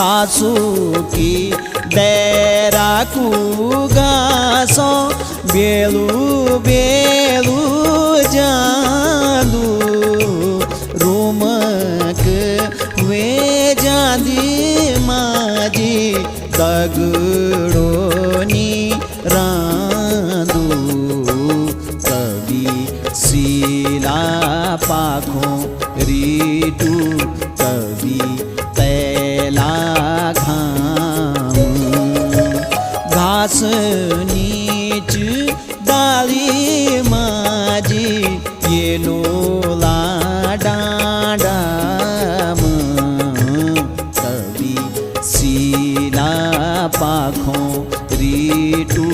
सासुकी डेराकू गासो बेलू बेलू जालू रूमक वे जादी माजी दगड़ोनी रांदू कवि शीला पाखों रीटू कवि तैला घाम घास नीच डाली माजी ये लोला डांडाम कवि शीला पाखों रीटू